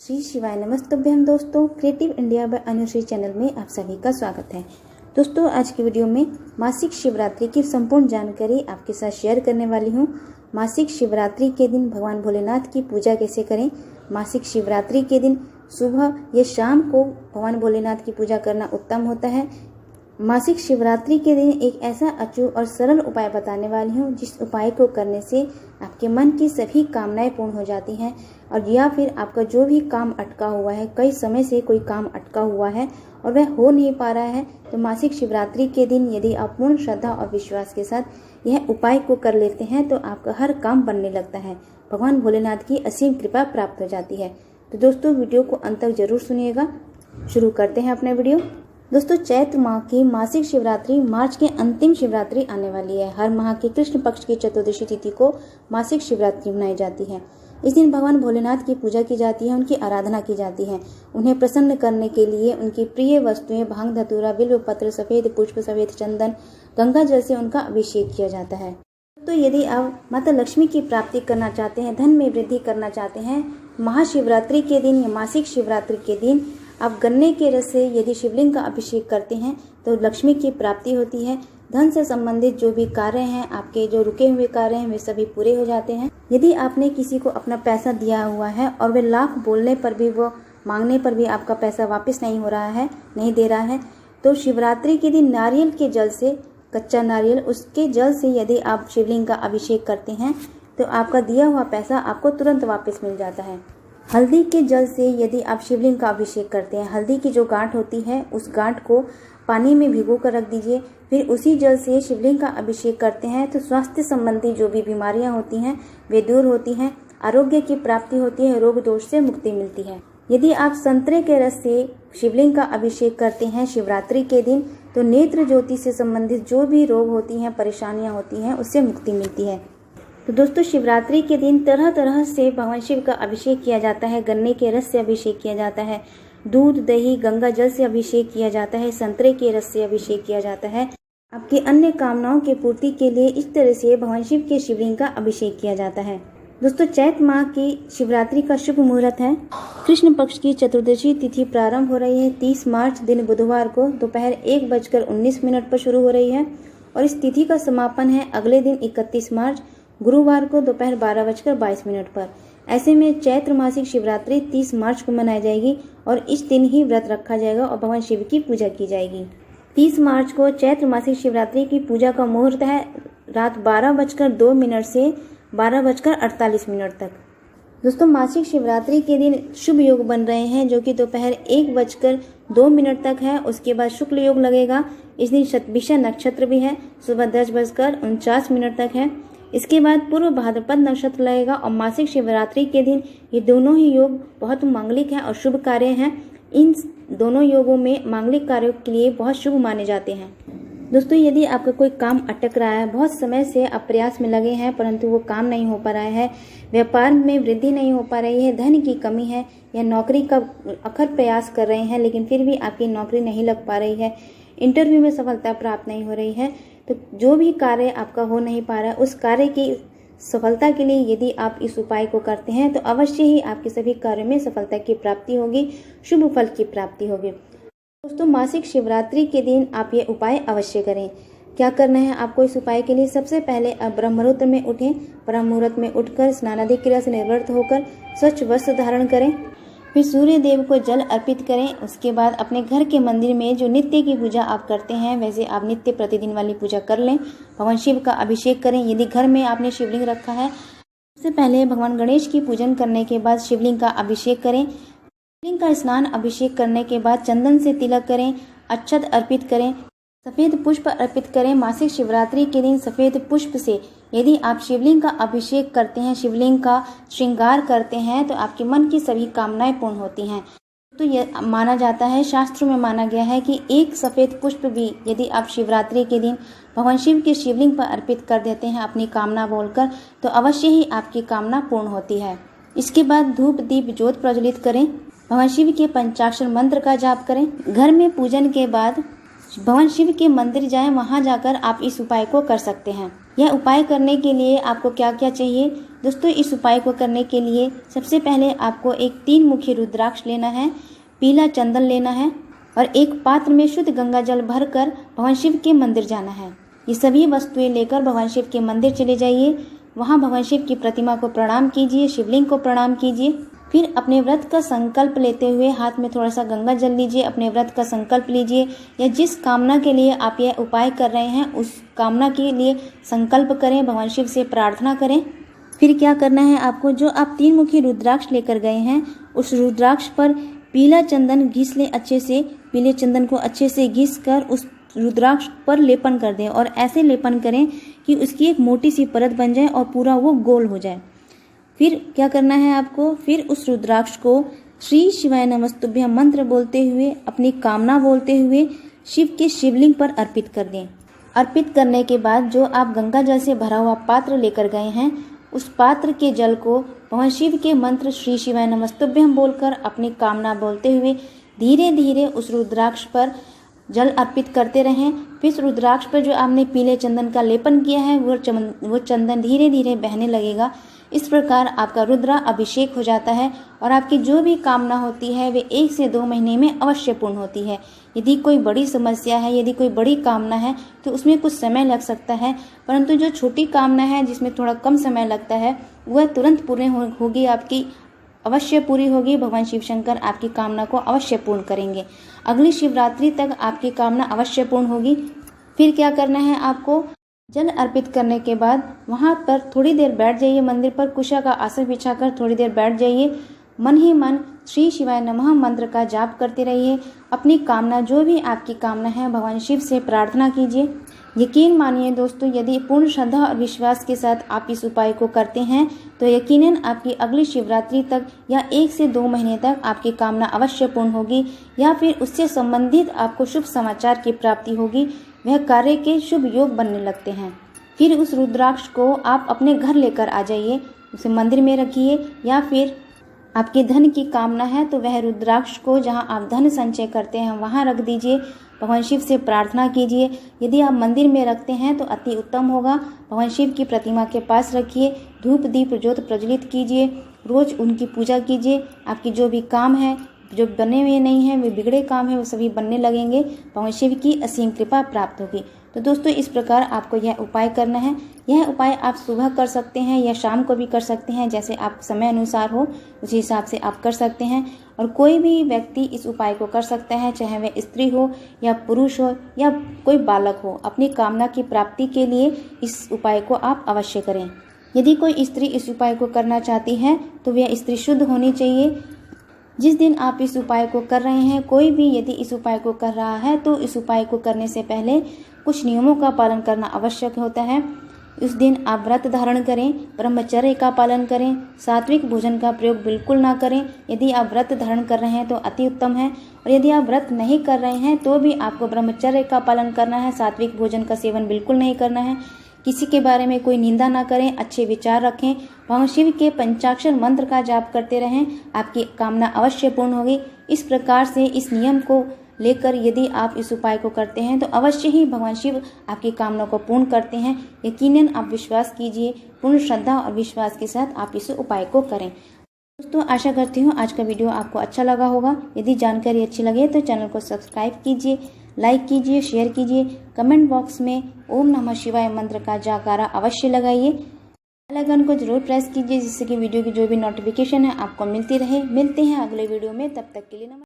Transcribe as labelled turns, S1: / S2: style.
S1: श्री शिवाय नमस्तुभ्यम दोस्तों, creative India by Anushri channel में आप सभी का स्वागत है। दोस्तों, आज की वीडियो में मासिक शिवरात्रि की संपूर्ण जानकारी आपके साथ शेयर करने वाली हूँ। मासिक शिवरात्रि के दिन भगवान भोलेनाथ की पूजा कैसे करें, मासिक शिवरात्रि के दिन सुबह या शाम को भगवान भोलेनाथ की पूजा करना उत्तम होता है। मासिक शिवरात्रि के दिन एक ऐसा अचूक और सरल उपाय बताने वाली हूँ जिस उपाय को करने से आपके मन की सभी कामनाएं पूर्ण हो जाती हैं, और या फिर आपका जो भी काम अटका हुआ है, कई समय से कोई काम अटका हुआ है और वह हो नहीं पा रहा है, तो मासिक शिवरात्रि के दिन यदि आप पूर्ण श्रद्धा और विश्वास के साथ यह उपाय को कर लेते हैं तो आपका हर काम बनने लगता है। भगवान भोलेनाथ की असीम कृपा प्राप्त हो जाती है। तो दोस्तों, वीडियो को अंत तक जरूर सुनिएगा। शुरू करते हैं अपना वीडियो। दोस्तों, चैत्र माह की मासिक शिवरात्रि मार्च के अंतिम शिवरात्रि आने वाली है। हर माह की कृष्ण पक्ष की चतुर्दशी तिथि को मासिक शिवरात्रि मनाई जाती है। इस दिन भगवान भोलेनाथ की पूजा की जाती है, उनकी आराधना की जाती है। उन्हें प्रसन्न करने के लिए उनकी प्रिय वस्तुएं भांग धतूरा, बिल्व पत्र, सफेद पुष्प, सफेद चंदन, गंगा जल से उनका अभिषेक किया जाता है। तो यदि आप माता लक्ष्मी की प्राप्ति करना चाहते हैं, धन में वृद्धि करना चाहते हैं, महाशिवरात्रि के दिन या मासिक शिवरात्रि के दिन आप गन्ने के रस से यदि शिवलिंग का अभिषेक करते हैं तो लक्ष्मी की प्राप्ति होती है। धन से संबंधित जो भी कार्य हैं, आपके जो रुके हुए कार्य हैं, वे सभी पूरे हो जाते हैं। यदि आपने किसी को अपना पैसा दिया हुआ है और वे लाख बोलने पर भी, वो मांगने पर भी आपका पैसा वापस नहीं हो रहा है, नहीं दे रहा है, तो शिवरात्रि के दिन नारियल के जल से, कच्चा नारियल, उसके जल से यदि आप शिवलिंग का अभिषेक करते हैं तो आपका दिया हुआ पैसा आपको तुरंत वापस मिल जाता है। हल्दी के जल से यदि आप शिवलिंग का अभिषेक करते हैं, हल्दी की जो गांठ होती है उस गांठ को पानी में भिगो कर रख दीजिए, फिर उसी जल से शिवलिंग का अभिषेक करते हैं तो स्वास्थ्य संबंधी जो भी बीमारियां होती हैं वे दूर होती हैं, आरोग्य की प्राप्ति होती है, रोग दोष से मुक्ति मिलती है। यदि आप संतरे के रस से शिवलिंग का अभिषेक करते हैं शिवरात्रि के दिन तो नेत्र ज्योति से संबंधित जो भी रोग होती हैं, परेशानियां होती हैं, उससे मुक्ति मिलती है। तो दोस्तों, शिवरात्रि के दिन तरह तरह से भगवान शिव का अभिषेक किया जाता है। गन्ने के रस से अभिषेक किया जाता है, दूध, दही, गंगा जल से अभिषेक किया जाता है, संतरे के रस से अभिषेक किया जाता है। आपकी अन्य कामनाओं की पूर्ति के लिए इस तरह से भगवान शिव के शिवलिंग का अभिषेक किया जाता है। दोस्तों, चैत्र माह की शिवरात्रि का शुभ मुहूर्त है। कृष्ण पक्ष की चतुर्दशी तिथि प्रारंभ हो रही है 30 मार्च दिन बुधवार को दोपहर 1:19 पर शुरू हो रही है, और इस तिथि का समापन है अगले दिन 31 मार्च गुरुवार को दोपहर 12:22 पर। ऐसे में चैत्र मासिक शिवरात्रि 30 मार्च को मनाई जाएगी और इस दिन ही व्रत रखा जाएगा और भगवान शिव की पूजा की जाएगी। 30 मार्च को चैत्र मासिक शिवरात्रि की पूजा का मुहूर्त है रात 12:02 से 12:48 तक। दोस्तों, मासिक शिवरात्रि के दिन शुभ योग बन रहे हैं जो कि दोपहर 1:02 तक है। उसके बाद शुक्ल योग लगेगा। इस दिन शतभिषा नक्षत्र भी है, सुबह 10:49 तक है। इसके बाद पूर्व भाद्रपद नक्षत्र लगेगा और मासिक शिवरात्रि के दिन ये दोनों ही योग बहुत मांगलिक हैं और शुभ कार्य हैं। इन दोनों योगों में मांगलिक कार्यों के लिए बहुत शुभ माने जाते हैं। दोस्तों, यदि आपका कोई काम अटक रहा है, बहुत समय से आप प्रयास में लगे हैं परंतु वो काम नहीं हो पा रहा है, व्यापार में वृद्धि नहीं हो पा रही है, धन की कमी है, या नौकरी का अखर प्रयास कर रहे हैं लेकिन फिर भी आपकी नौकरी नहीं लग पा रही है, इंटरव्यू में सफलता प्राप्त नहीं हो रही है, तो जो भी कार्य आपका हो नहीं पा रहा है उस कार्य की सफलता के लिए यदि आप इस उपाय को करते हैं तो अवश्य ही आपके सभी कार्यों में सफलता की प्राप्ति होगी, शुभ फल की प्राप्ति होगी। दोस्तों, मासिक शिवरात्रि के दिन आप ये उपाय अवश्य करें। क्या करना है आपको इस उपाय के लिए? सबसे पहले आप ब्रह्म मुहूर्त में उठें। ब्रह्म मुहूर्त में उठकर स्नानादि क्रिया से निवृत्त होकर स्वच्छ वस्त्र धारण करें, फिर सूर्य देव को जल अर्पित करें। उसके बाद अपने घर के मंदिर में जो नित्य की पूजा आप करते हैं वैसे आप नित्य प्रतिदिन वाली पूजा कर लें। भगवान शिव का अभिषेक करें। यदि घर में आपने शिवलिंग रखा है, सबसे पहले भगवान गणेश की पूजन करने के बाद शिवलिंग का अभिषेक करें। शिवलिंग का स्नान अभिषेक करने के बाद चंदन से तिलक करें, अक्षत अर्पित करें, सफेद पुष्प अर्पित करें। मासिक शिवरात्रि के दिन सफेद पुष्प से यदि आप शिवलिंग का अभिषेक करते हैं, शिवलिंग का श्रृंगार करते हैं तो आपके मन की सभी कामनाएं पूर्ण होती हैं। तो यह माना जाता है, शास्त्रों में माना गया है कि एक सफेद पुष्प भी यदि आप शिवरात्रि के दिन भगवान शिव के शिवलिंग पर अर्पित कर देते हैं अपनी कामना बोलकर, तो अवश्य ही आपकी कामना पूर्ण होती है। इसके बाद धूप दीप ज्योत प्रज्वलित करें, भगवान शिव के पंचाक्षर मंत्र का जाप करें। घर में पूजन के बाद भगवान शिव के मंदिर जाएं, वहां जाकर आप इस उपाय को कर सकते हैं। यह उपाय करने के लिए आपको क्या क्या चाहिए दोस्तों? इस उपाय को करने के लिए सबसे पहले आपको एक 3 मुखी रुद्राक्ष लेना है, पीला चंदन लेना है और एक पात्र में शुद्ध गंगा जल भरकर भगवान शिव के मंदिर जाना है। ये सभी वस्तुएं लेकर भगवान शिव के मंदिर चले जाइए। वहाँ भगवान शिव की प्रतिमा को प्रणाम कीजिए, शिवलिंग को प्रणाम कीजिए। फिर अपने व्रत का संकल्प लेते हुए हाथ में थोड़ा सा गंगा जल लीजिए, अपने व्रत का संकल्प लीजिए या जिस कामना के लिए आप यह उपाय कर रहे हैं उस कामना के लिए संकल्प करें, भगवान शिव से प्रार्थना करें। फिर क्या करना है आपको, जो आप 3 मुखी रुद्राक्ष लेकर गए हैं उस रुद्राक्ष पर पीला चंदन घिस लें अच्छे से। पीले चंदन को अच्छे से घिस कर उस रुद्राक्ष पर लेपन कर दें और ऐसे लेपन करें कि उसकी एक मोटी सी परत बन जाए और पूरा वो गोल हो जाए। फिर क्या करना है आपको, फिर उस रुद्राक्ष को श्री शिवाय नमस्तुभ्यं मंत्र बोलते हुए, अपनी कामना बोलते हुए शिव के शिवलिंग पर अर्पित कर दें। अर्पित करने के बाद जो आप गंगा जल से भरा हुआ पात्र लेकर गए हैं उस पात्र के जल को भगवान शिव के मंत्र श्री शिवाय नमस्तुभ्यं बोलकर अपनी कामना बोलते हुए धीरे धीरे उस रुद्राक्ष पर जल अर्पित करते रहें। फिर इस रुद्राक्ष पर जो आपने पीले चंदन का लेपन किया है वो चंदन धीरे धीरे बहने लगेगा। इस प्रकार आपका रुद्रा अभिषेक हो जाता है और आपकी जो भी कामना होती है वे 1 से 2 महीने में अवश्य पूर्ण होती है। यदि कोई बड़ी समस्या है, यदि कोई बड़ी कामना है तो उसमें कुछ समय लग सकता है, परंतु जो छोटी कामना है जिसमें थोड़ा कम समय लगता है वह तुरंत पूर्ण होगी, आपकी अवश्य पूरी होगी। भगवान शिव शंकर आपकी कामना को अवश्य पूर्ण करेंगे। अगली शिवरात्रि तक आपकी कामना अवश्य पूर्ण होगी। फिर क्या करना है आपको, जल अर्पित करने के बाद वहाँ पर थोड़ी देर बैठ जाइए, मंदिर पर कुशा का आसन बिछाकर थोड़ी देर बैठ जाइए। मन ही मन श्री शिवाय नमः मंत्र का जाप करते रहिए। अपनी कामना, जो भी आपकी कामना है, भगवान शिव से प्रार्थना कीजिए। यकीन मानिए दोस्तों, यदि पूर्ण श्रद्धा और विश्वास के साथ आप इस उपाय को करते हैं तो यकीनन आपकी अगली शिवरात्रि तक या 1 से 2 महीने तक आपकी कामना अवश्य पूर्ण होगी या फिर उससे संबंधित आपको शुभ समाचार की प्राप्ति होगी। वह कार्य के शुभ योग बनने लगते हैं। फिर उस रुद्राक्ष को आप अपने घर लेकर आ जाइए, उसे मंदिर में रखिए या फिर आपके धन की कामना है तो वह रुद्राक्ष को जहां आप धन संचय करते हैं वहां रख दीजिए। भगवान शिव से प्रार्थना कीजिए। यदि आप मंदिर में रखते हैं तो अति उत्तम होगा। भगवान शिव की प्रतिमा के पास रखिए, धूप दीप ज्योत प्रज्वलित कीजिए, रोज उनकी पूजा कीजिए। आपकी जो भी काम है, जो बने हुए नहीं हैं, वे बिगड़े काम है, वो सभी बनने लगेंगे। भगवान शिव की असीम कृपा प्राप्त होगी। तो दोस्तों, इस प्रकार आपको यह उपाय करना है। यह उपाय आप सुबह कर सकते हैं या शाम को भी कर सकते हैं, जैसे आप समय अनुसार हो उसी हिसाब से आप कर सकते हैं। और कोई भी व्यक्ति इस उपाय को कर सकता है, चाहे वह स्त्री हो या पुरुष हो या कोई बालक हो। अपनी कामना की प्राप्ति के लिए इस उपाय को आप अवश्य करें। यदि कोई स्त्री इस उपाय को करना चाहती है तो वह स्त्री शुद्ध होनी चाहिए। जिस दिन आप इस उपाय को कर रहे हैं, कोई भी यदि इस उपाय को कर रहा है तो इस उपाय को करने से पहले कुछ नियमों का पालन करना आवश्यक होता है। उस दिन आप व्रत धारण करें, ब्रह्मचर्य का पालन करें, सात्विक भोजन का प्रयोग बिल्कुल ना करें। यदि आप व्रत धारण कर रहे हैं तो अति उत्तम है, और यदि आप व्रत नहीं कर रहे हैं तो भी आपको ब्रह्मचर्य का पालन करना है, सात्विक भोजन का सेवन बिल्कुल नहीं करना है। किसी के बारे में कोई निंदा ना करें, अच्छे विचार रखें, भगवान शिव के पंचाक्षर मंत्र का जाप करते रहें, आपकी कामना अवश्य पूर्ण होगी। इस प्रकार से इस नियम को लेकर यदि आप इस उपाय को करते हैं तो अवश्य ही भगवान शिव आपकी कामना को पूर्ण करते हैं। यकीनन आप विश्वास कीजिए, पूर्ण श्रद्धा और विश्वास के साथ आप इस उपाय को करें। दोस्तों, आशा करती हूँ आज का वीडियो आपको अच्छा लगा होगा। यदि जानकारी अच्छी लगे तो चैनल को सब्सक्राइब कीजिए, लाइक कीजिए, शेयर कीजिए। कमेंट बॉक्स में ओम नमः शिवाय मंत्र का जयकारा अवश्य लगाइए। बेल आइकन को जरूर प्रेस कीजिए जिससे कि वीडियो की जो भी नोटिफिकेशन है आपको मिलती रहे। मिलते हैं अगले वीडियो में, तब तक के लिए नमस्कार।